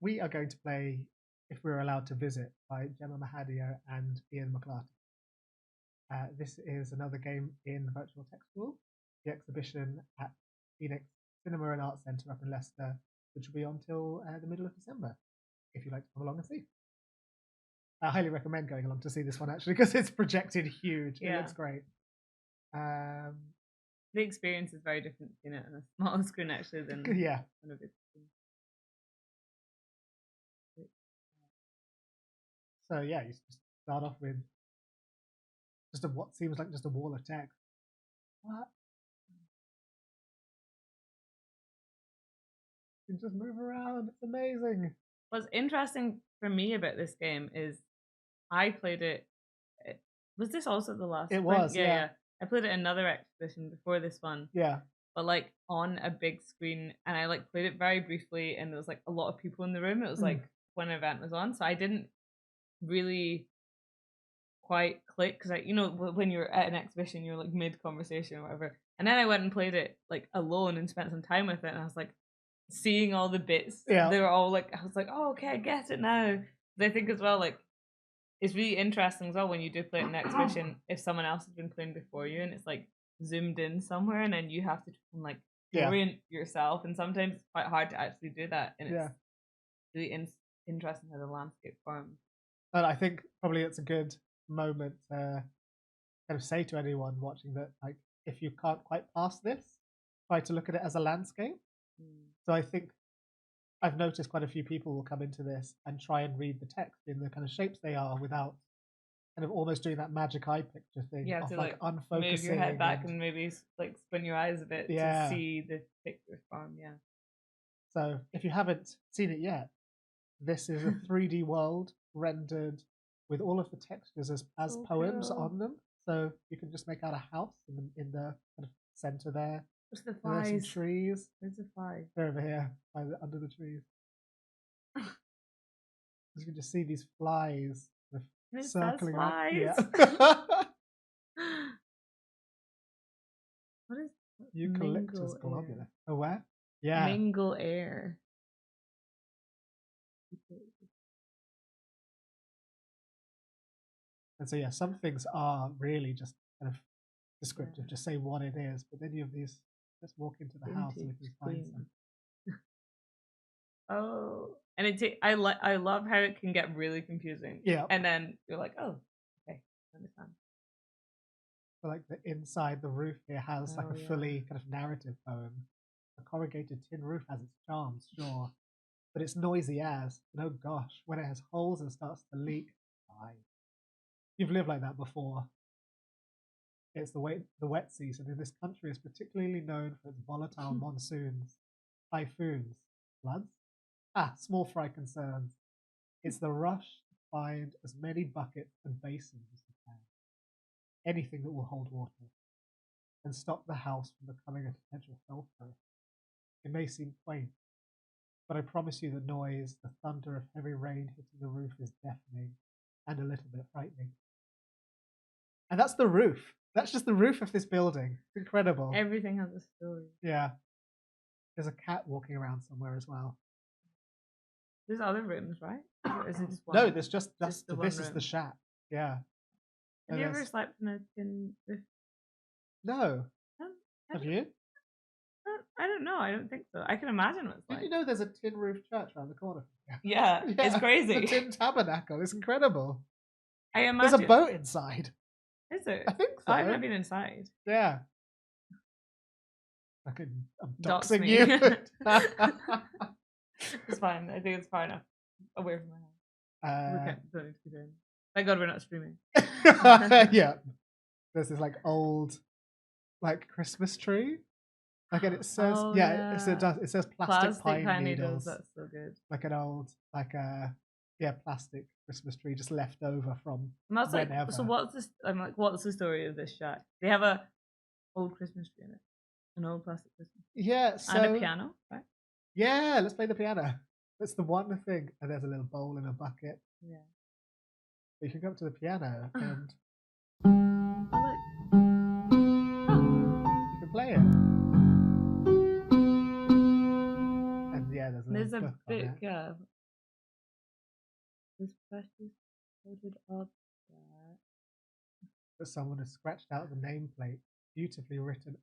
We are going to play If We're Allowed to Visit by Gemma Mahadeo and Ian MacLarty. This is another game in Virtual Textual, the exhibition at Phoenix Cinema and Arts Centre up in Leicester, which will be on till the middle of December, if you'd like to come along and see. I highly recommend going along to see this one, actually, because it's projected huge. It looks great. The experience is very different in it on a smaller screen, actually, than on a big screen. So yeah, you just start off with just what seems like just a wall of text. What? You can just move around. It's amazing. What's interesting for me about this game is I played it. Was this also the last? It was. Yeah. I played it another exhibition before this one. Yeah. But like on a big screen, and I like played it very briefly, and there was like a lot of people in the room. It was like when an event was on, so I didn't really quite click because when you're at an exhibition, you're like mid conversation or whatever. And then I went and played it like alone and spent some time with it, and I was like seeing all the bits. Yeah. They were all like, I was like, oh okay, I get it now. But I think as well, like, it's really interesting as well when you do play it in an exhibition if someone else has been playing before you and it's like zoomed in somewhere and then you have to like orient yourself, and sometimes it's quite hard to actually do that, and it's really interesting how the landscape forms. And I think probably it's a good moment to kind of say to anyone watching that, like, if you can't quite pass this, try to look at it as a landscape. So I think I've noticed quite a few people will come into this and try and read the text in the kind of shapes they are without kind of almost doing that magic eye picture thing. Yeah, of to like unfocusing. Move your head back and maybe like squint your eyes a bit to see the picture form. Yeah. So if you haven't seen it yet, this is a 3D world rendered with all of the textures as poems on them. So you can just make out a house in the kind of center there. Where's the flies? There's some trees. Where's the flies? They're over here, under the trees. You can just see these flies circling around. Yeah. What is Eucalyptus globular? Oh, where? Yeah. Mingle air. And so yeah, some things are really just kind of descriptive, just say what it is. But then you have these. Let's walk into the house and we can find some. Oh, and I love how it can get really confusing. Yeah. And then you're like, oh, okay, I understand. So like the inside the roof here has like a fully kind of narrative poem. A corrugated tin roof has its charms, sure, but it's noisy as. And oh gosh, when it has holes and starts to leak, you've lived like that before. It's the wet season in this country is particularly known for its volatile monsoons, typhoons, floods. Small fry concerns. It's the rush to find as many buckets and basins as you can. Anything that will hold water and stop the house from becoming a potential hellfire. It may seem quaint, but I promise you the noise, the thunder of heavy rain hitting the roof is deafening and a little bit frightening. And that's the roof. That's just the roof of this building. It's incredible. Everything has a story. Yeah. There's a cat walking around somewhere as well. There's other rooms, right? Or is it just one? No, there's just this is the shack. Yeah. Have you ever slept in a tin roof? No. Have you? I don't know. I don't think so. I can imagine what it's like. Did you know there's a tin roof church around the corner? Yeah, it's crazy. The tin tabernacle. It's incredible. I imagine. There's a boat inside. Is there? I think so. I've never been inside. Yeah. I'm doxing you. It's fine. I think it's far enough away from my house. We don't need to be doing. Thank God we're not streaming. Yeah. There's this like old like Christmas tree. Like, and it says it says plastic pine needles. That's so good. Like an old plastic Christmas tree just left over from whenever. Like, so what's this? I'm like, what's the story of this shack? They have a old Christmas tree in it, an old plastic Christmas tree. Yeah, and a piano, right? Yeah, let's play the piano. That's the one thing. And there's a little bowl and a bucket. Yeah. But you can go up to the piano and you can play it. And yeah, There's a book on book, it. yeah. This precious coated up that. But someone has scratched out the nameplate, beautifully written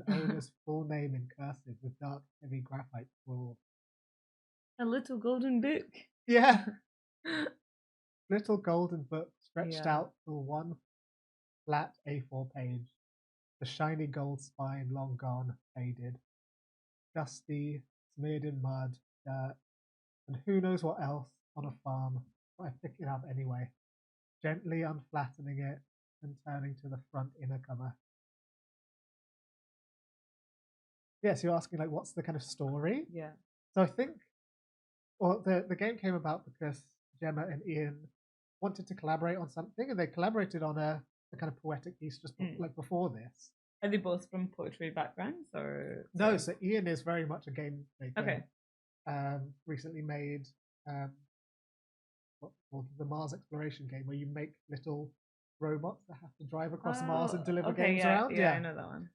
owner's full name in cursive with dark, heavy graphite scroll. A little golden book. Yeah. Little golden book stretched Yeah. out to one flat A4 page. The shiny gold spine long gone, faded. Dusty, smeared in mud, dirt, and who knows what else on a farm. But I pick it up anyway, gently unflattening it and turning to the front inner cover. Yes, you're asking like what's the kind of story? Yeah. So I think the game came about because Gemma and Ian wanted to collaborate on something, and they collaborated on a kind of poetic piece just like before this. Are they both from poetry backgrounds, or no? So Ian is very much a game maker. Okay. Recently made what's called the Mars exploration game, where you make little robots that have to drive across Mars and deliver games around. Yeah, I know that one.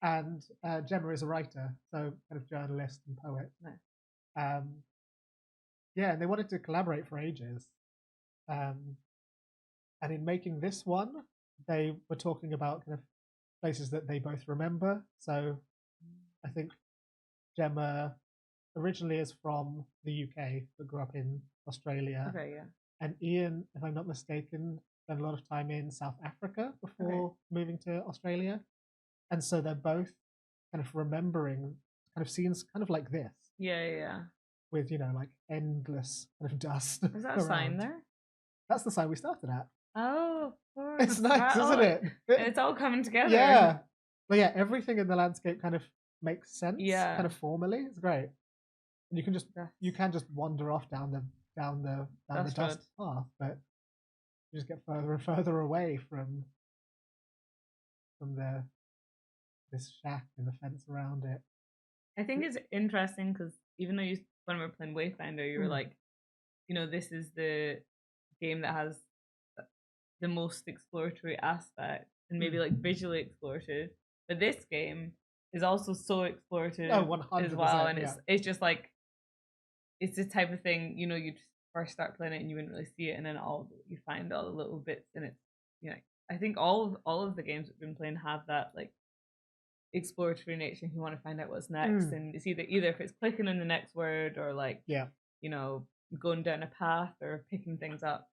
And Gemma is a writer, so kind of journalist and poet. Nice. Yeah, and they wanted to collaborate for ages. And in making this one, they were talking about kind of places that they both remember. So I think Gemma originally is from the UK, but grew up in Australia. Okay, yeah. And Ian, if I'm not mistaken, spent a lot of time in South Africa before moving to Australia. And so they're both kind of remembering kind of scenes kind of like this. Yeah. With, like endless kind of dust. Is that a sign there? That's the sign we started at. Oh, of course. It's nice, isn't it? It's all coming together. Yeah. But yeah, everything in the landscape kind of makes sense. Yeah. Kind of formally. It's great. And you can just wander off down the dust path, but you just get further and further away from this shack and the fence around it. I think it's interesting because even though when we were playing Wayfinder, you were like, this is the game that has the most exploratory aspect and maybe like visually explorative, but this game is also so explorative 100%, as well, and it's just like it's the type of thing you just first start playing it and you wouldn't really see it, and then you find all the little bits, and it's I think all of the games we've been playing have that like exploratory nature. You want to find out what's next, and it's either if it's clicking on the next word or like going down a path or picking things up.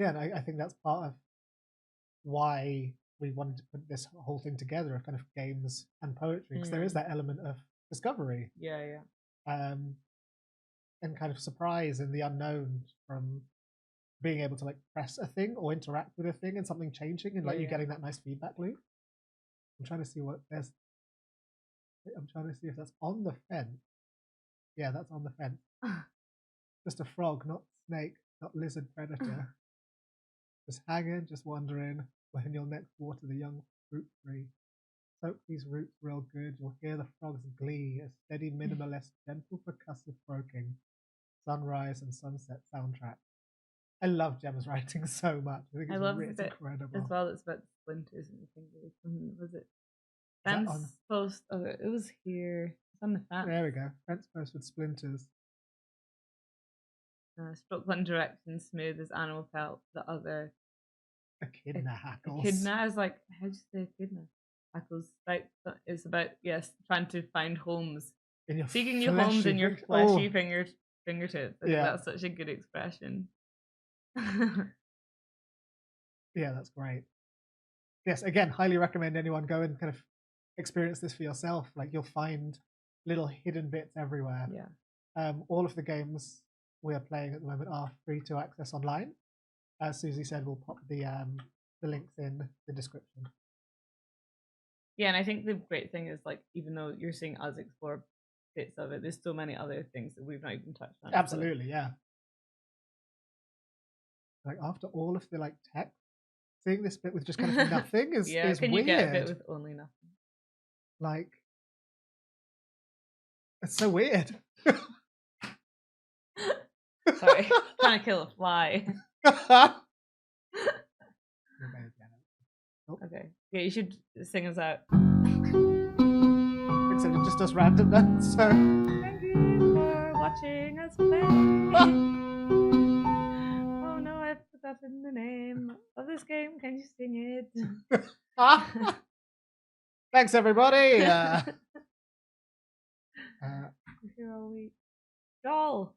And I think that's part of why we wanted to put this whole thing together of kind of games and poetry, because there is that element of discovery. And kind of surprise in the unknown from being able to like press a thing or interact with a thing and something changing and you getting that nice feedback loop. I'm trying to see if that's on the fence. Yeah, that's on the fence. Just a frog, not snake, not lizard predator. Just hanging, just wondering when you'll next water the young fruit tree. Soak these roots real good, you'll hear the frog's glee, a steady minimalist, gentle percussive croaking, sunrise and sunset soundtrack. I love Gemma's writing so much. I think it's incredible. As well, it's about splinters and fingers. Was it fence post? Oh, it was here. It's on the fence. There we go. Fence post with splinters. Stroke one direction, smooth as animal felt. The other. Echidna hackles. Echidna. I was like, how'd you say echidna? Hackles. It's about trying to find homes. Seeking new homes in your fleshy fingertips. I think that's such a good expression. Yeah, that's great. Yes, again, highly recommend anyone go and kind of experience this for yourself. Like you'll find little hidden bits everywhere. All of the games we are playing at the moment are free to access online. As Susie said, we'll pop the links in the description. Yeah, and I think the great thing is like even though you're seeing us explore bits of it, there's so many other things that we've not even touched on. Absolutely, yeah. Like after all of the like text, seeing this bit with just kind of nothing is can weird. You get a bit with only nothing? Like it's so weird. Sorry, trying to kill a fly. Okay, yeah, you should sing us out. We're except it just does random notes. So Thank you for watching us play. Oh no, I've forgotten the name of this game. Can you sing it? Thanks, everybody. Here are we? Doll.